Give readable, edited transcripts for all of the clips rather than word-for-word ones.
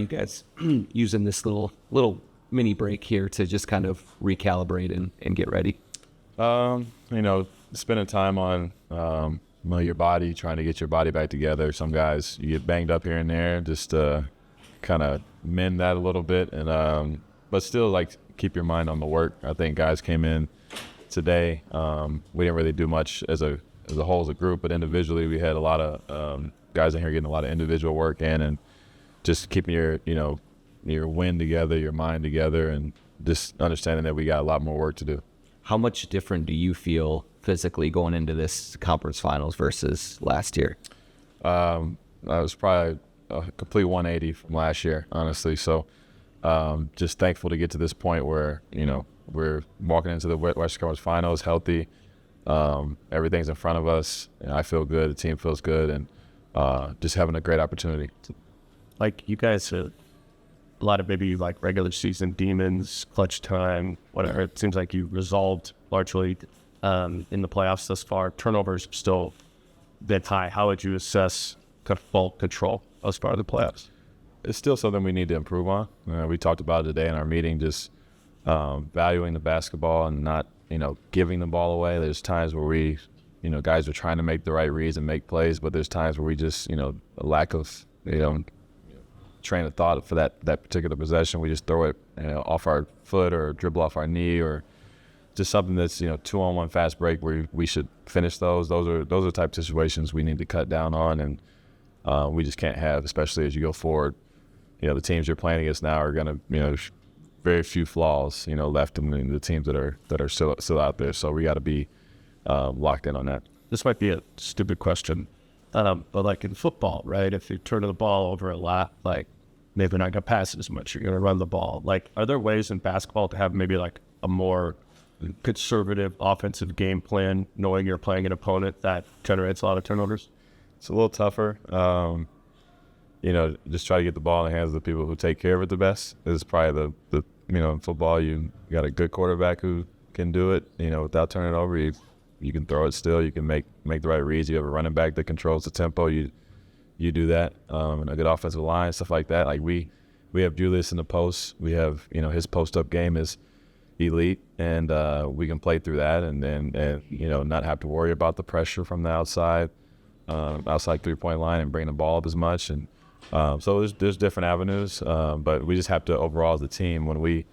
You guys using this little mini break here to just kind of recalibrate and get ready? Spending time on your body, trying to get your body back together. Some guys, you get banged up here and there, just kind of mend that a little bit, and but still, like, keep your mind on the work. I think guys came in today. We didn't really do much as a whole, as a group, but individually we had a lot of guys in here getting a lot of individual work in, and just keeping your wind together, your mind together, and just understanding that we got a lot more work to do. How much different do you feel physically going into this conference finals versus last year? I was probably a complete 180 from last year, honestly. So just thankful to get to this point where, we're walking into the Western Conference Finals healthy. Everything's in front of us. And I feel good. The team feels good. And just having a great opportunity. Like, you guys are a lot of maybe like regular season demons, clutch time, whatever. It seems like you resolved largely in the playoffs thus far. Turnovers still been high. How would you assess kind of ball control as part of the playoffs? It's still something we need to improve on. We talked about it today in our meeting, just valuing the basketball and not, giving the ball away. There's times where we, guys are trying to make the right reads and make plays, but there's times where we just, a lack of, train of thought for that particular possession. We just throw it off our foot or dribble off our knee, or just something that's 2-on-1 fast break where we should finish those. Those are the type of situations we need to cut down on, and we just can't have, especially as you go forward. The teams you're playing against now are going to very few flaws left in the teams that are still out there. So we got to be locked in on that. This might be a stupid question, but like in football, right? If you turn the ball over a lot, like, maybe not going to pass it as much. You're going to run the ball. Like, are there ways in basketball to have maybe like a more conservative offensive game plan, knowing you're playing an opponent that generates a lot of turnovers? It's a little tougher. Just try to get the ball in the hands of the people who take care of it the best. This is probably the in football, you got a good quarterback who can do it, without turning it over. You can throw it still. You can make the right reads. You have a running back that controls the tempo. You do that, and a good offensive line, stuff like that. Like, we have Julius in the post. We have, his post-up game is elite, and we can play through that and not have to worry about the pressure from the outside three-point line and bring the ball up as much. And so there's different avenues, but we just have to, overall as a team, when we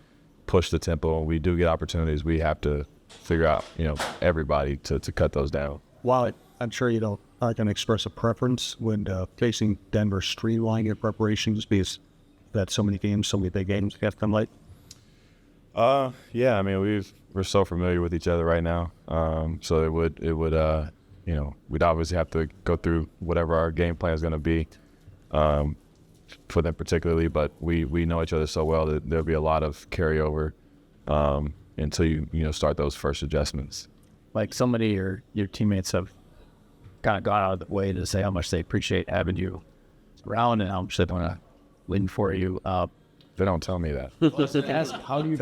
push the tempo and we do get opportunities, we have to figure out, everybody to cut those down. While I'm sure you don't can express a preference when facing Denver, streamlining your preparations, because that's so many games, so many big games have come late. Yeah, I mean, we're so familiar with each other right now, so it would we'd obviously have to go through whatever our game plan is going to be for them particularly, but we know each other so well that there'll be a lot of carryover until you start those first adjustments. Like, somebody or your teammates have kind of gone out of the way to say how much they appreciate having you around and how much they want to win for you. They don't tell me that. How do you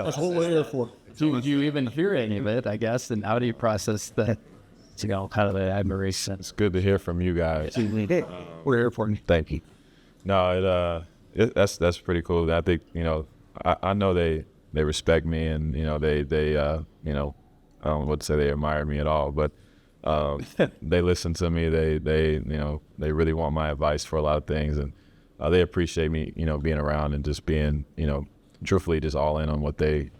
do you even hear any of it, I guess, and how do you process that, kind of the admiration? It's good to hear from you guys. We're here for you. Thank you. No, that's pretty cool. I think, I know they respect me, and, they I don't know what to say, they admire me at all, but they listen to me. They really want my advice for a lot of things, and they appreciate me, being around and just being, truthfully just all in on what they,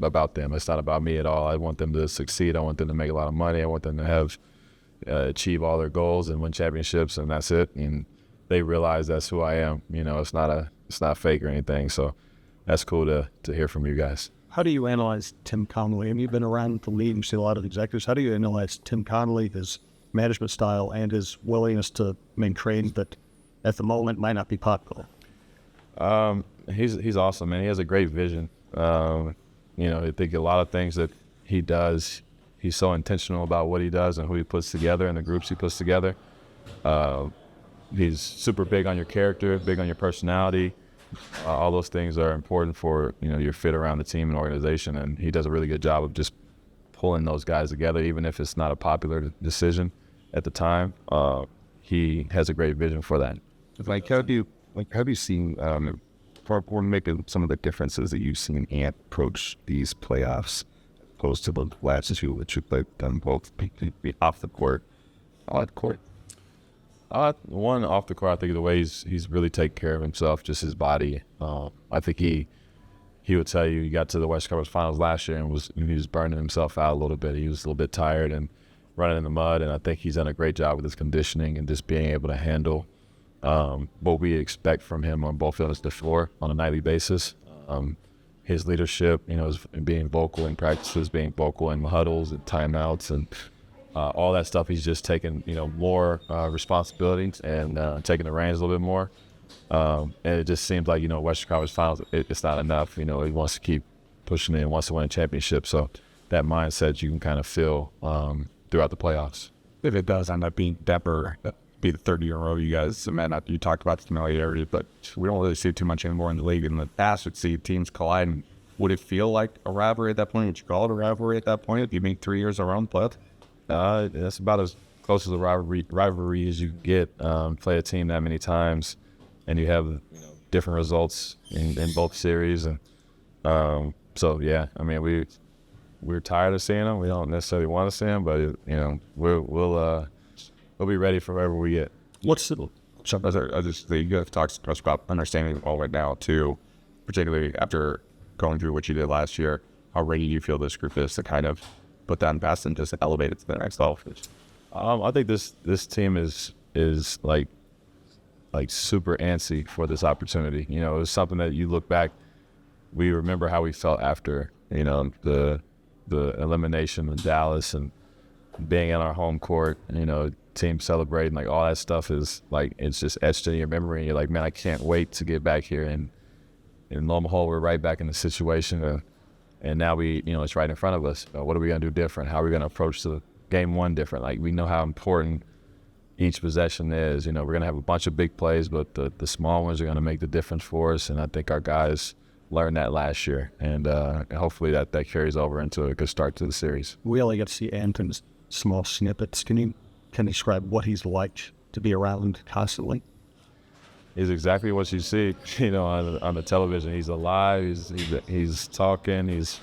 about them. It's not about me at all. I want them to succeed. I want them to make a lot of money. I want them to have achieve all their goals and win championships, and that's it. And they realize that's who I am. It's not fake or anything. So that's cool to hear from you guys. How do you analyze Tim Conley? I mean, you've been around the league and see a lot of executives. How do you analyze Tim Conley, his management style, and his willingness to make trades that at the moment might not be popular? He's awesome, man. He has a great vision. I think a lot of things that he does, he's so intentional about what he does and who he puts together and the groups he puts together. He's super big on your character, big on your personality. All those things are important for, your fit around the team and organization, and he does a really good job of just pulling those guys together, even if it's not a popular decision at the time. He has a great vision for that. How do you see for making some of the differences that you've seen Ant approach these playoffs, opposed to the last two, which you played them both be off the court, on the court? One off the court, I think the way he's really taken care of himself, just his body. I think he would tell you he got to the West Conference Finals last year and he was burning himself out a little bit. He was a little bit tired and running in the mud, and I think he's done a great job with his conditioning and just being able to handle what we expect from him on both ends of the floor on a nightly basis. His leadership, is being vocal in practices, being vocal in huddles and timeouts, and all that stuff. He's just taking, more responsibilities and taking the reins a little bit more. And it just seems like, Western Conference Finals, it's not enough. He wants to keep pushing it and wants to win a championship. So that mindset you can kind of feel throughout the playoffs. If it does end up being Denver, be the third year in a row you guys cement, you talked about familiarity, but we don't really see it too much anymore in the league. In the past, we'd see teams collide. Would it feel like a rivalry at that point? Would you call it a rivalry at that point if you make 3 years around the playoffs? That's about as close to the rivalry as you can get. Play a team that many times, and you have different results in both series. And so, yeah, I mean, we're tired of seeing them. We don't necessarily want to see them, but we'll be ready for whatever we get. What's the you have talked to us about understanding the ball right now too, particularly after going through what you did last year. How ready do you feel this group is to kind of put that past and just elevate it to the next level? I think this team is like super antsy for this opportunity. It was something that you look back, we remember how we felt after the elimination in Dallas and being in our home court, team celebrating, like all that stuff is like, it's just etched in your memory. And you're like, man, I can't wait to get back here. And lo and behold, we're right back in the situation. And now it's right in front of us. What are we going to do different? How are we going to approach the game one different? Like, we know how important each possession is. We're going to have a bunch of big plays, but the small ones are going to make the difference for us. And I think our guys learned that last year. And hopefully that carries over into a good start to the series. We only get to see Anton's small snippets. Can you describe what he's like to be around constantly? He's exactly what you see, on the television. He's alive. He's talking. He's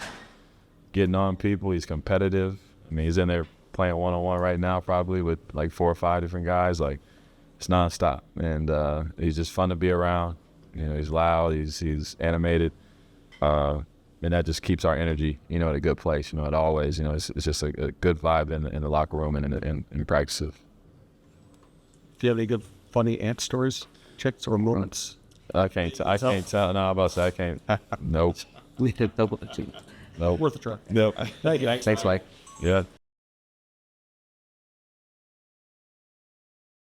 getting on people. He's competitive. I mean, he's in there playing one-on-one right now, probably with like 4 or 5 different guys. Like, it's nonstop, and he's just fun to be around. He's loud. He's animated, and that just keeps our energy, at a good place. It always, it's just a good vibe in the locker room and in practices. Do you have any good funny Ant stories, chicks, or moments? I can't tell. No, I'm about to say I can't. Nope. We did double. Nope. Worth a try. Nope. Thank you. Thanks, Mike. Yeah.